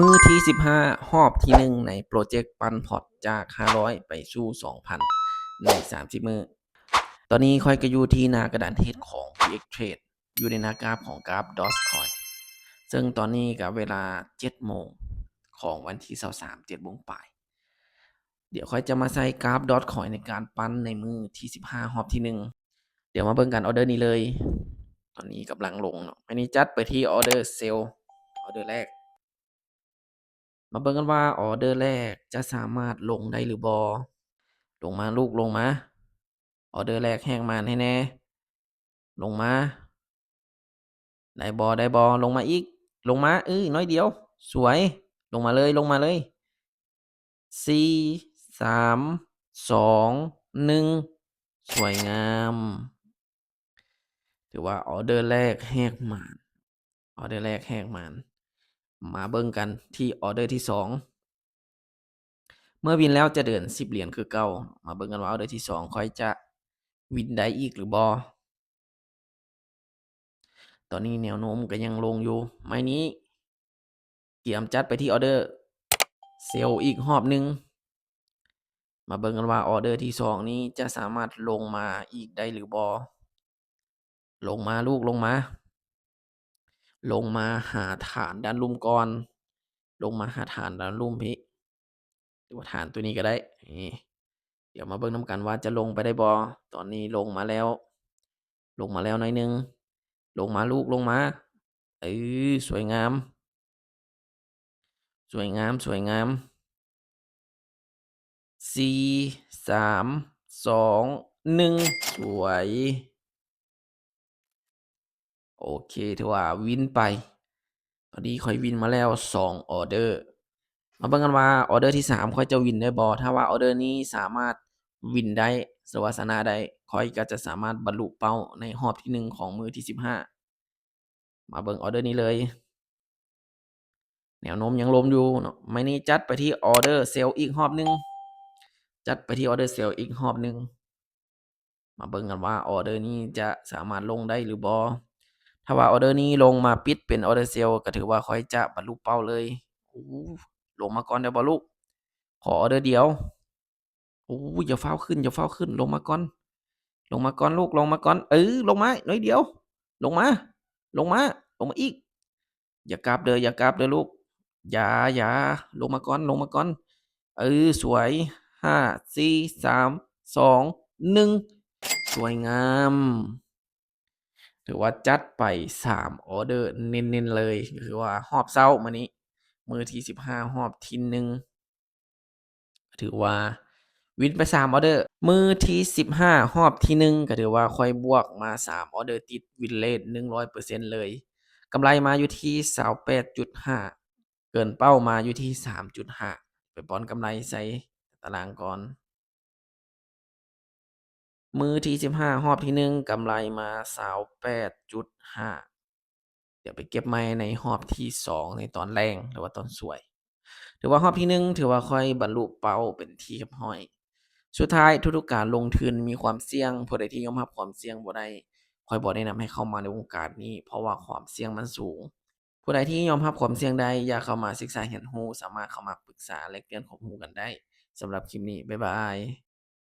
มื้อที่15รอบที่1ในโปรเจกต์ปั่นพอร์ตจาก500ไปสู่2,000ใน30มื้อตอนนี้ข้อยก็อยู่ที่หน้ากระดานเทรดของ PX Trade อยู่ในหน้ากราฟของกราฟ Dogecoin ซึ่งตอนนี้ก็เวลา7โมงของวันที่23 7โมงปลายเดี๋ยวข้อยจะมาใส่กราฟ Dogecoin ในการปั่นในมื้อที่15รอบที่1เดี๋ยวมาเบิ่งกันออร์เดอร์นี้เลยตอนนี้กำลังลงเนาะอันนี้จัดไปที่ออร์เดอร์เซลล์ออร์เดอร์แรก มาเบิ่งกันว่าออเดอร์แรกจะสามารถลงได้หรือบ่ลงมาลูกลงมาออเดอร์แรกแฮกมานให้แหน่ลงมาได้บ่ลงมาอีกลงมาน้อยเดียวสวยลงมาเลย4 3 2 1สวยงามถือว่าออเดอร์แรกแฮกมานออเดอร์แรกแฮกมานมาเบิ่งกันที่ออเดอร์ที่2เมื่อวินแล้วจะเดิน10เหรียญคือเก่ามาเบิ่งกันว่าออเดอร์ที่2ข้อยจะวินได้อีกหรือบ่ตอนนี้แนวโน้มก็ยังลงอยู่ไม้นี้เตรียมจัดไปที่ออเดอร์เซลล์อีกรอบหนึ่งมาเบิ่งกันว่าออเดอร์ที่2นี้จะสามารถลงมาอีกได้หรือบ่ลงมาลูกลงมาลงมาหาฐานด้านลุ่มก่อนลงมาหาฐานด้านลุ่มพี่หรือว่าฐานตัวนี้ก็ได้นี่เดี๋ยวมาเบิ่งนำกันว่าจะลงไปได้บ่ตอนนี้ลงมาแล้วหน่อยหนึ่งลงมาลูกลงมาเอสวยงาม4 3 2 1สวยโอเคถือว่าวินไปตอนนี้ข้อยวินมาแล้ว2ออร์เดอร์มาเบิ่งกันว่าออร์เดอร์ที่3ข้อยจะวินได้บ่ถ้าว่าออร์เดอร์นี้สามารถวินได้หรือว่าชนะได้ข้อยก็จะสามารถบรรลุเป้าในรอบที่1ของมื้อที่15มาเบิ่งออร์เดอร์นี้เลยแนวโน้มยังล้มอยู่เนาะมื้อนี้จัดไปที่ออร์เดอร์เซลล์อีกรอบหนึ่งจัดไปที่ออร์เดอร์เซลล์อีกรอบหนึ่งมาเบิ่งกันว่าออร์เดอร์นี้จะสามารถลงได้หรือบ่ถ้าว่าออร์เดอร์นี้ลงมาปิดเป็นออร์เดอร์เซลล์ก็ถือว่าข้อยจะบรรลุเป้าเลยโอ้ลงมาก่อนได้บ่ลูกขอออร์เดอร์เดียวโอ้อย่าฟ้าวขึ้นลงมาก่อนลูกลงมาก่อนลงมาน้อยเดียวลงมาลงมาลงมาอีกอย่ากลับเด้อลูกอย่าลงมาก่อนสวย5 4 3 2 1สวยงามถือว่าจัดไป3ออร์เดอร์เน้นๆเลยคือว่ารอบเช้ามื้อนี้มื้อที่15รอบที่1ถือว่าวินไป3ออร์เดอร์มื้อที่15รอบที่1ก็ถือว่าค่อยบวกมา3ออร์เดอร์ติดวินเรต100%เลยกำไรมาอยู่ที่28.5เกินเป้ามาอยู่ที่3.5ไปปอนกำไรใส่ตารางก่อนมื้อที่15รอบที่1กำไรมา28.5เดี๋ยวไปเก็บใหม่ในรอบที่2ในตอนแลงหรือว่าตอนสวยถือว่ารอบที่1ถือว่าค่อยบรรลุเป้าเป็นที่เรียบร้อยสุดท้ายทุกๆการลงทุนมีความเสี่ยงผู้ใดที่ยอมรับความเสี่ยงบ่ได้ข้อยบ่แนะนำให้เข้ามาในวงการนี้เพราะว่าความเสี่ยงมันสูงผู้ใดที่ยอมรับความเสี่ยงได้อยากเข้ามาศึกษาเรียนรู้สามารถเข้ามาปรึกษาแลกเปลี่ยนความรู้กันได้สำหรับคลิปนี้บ๊ายบาย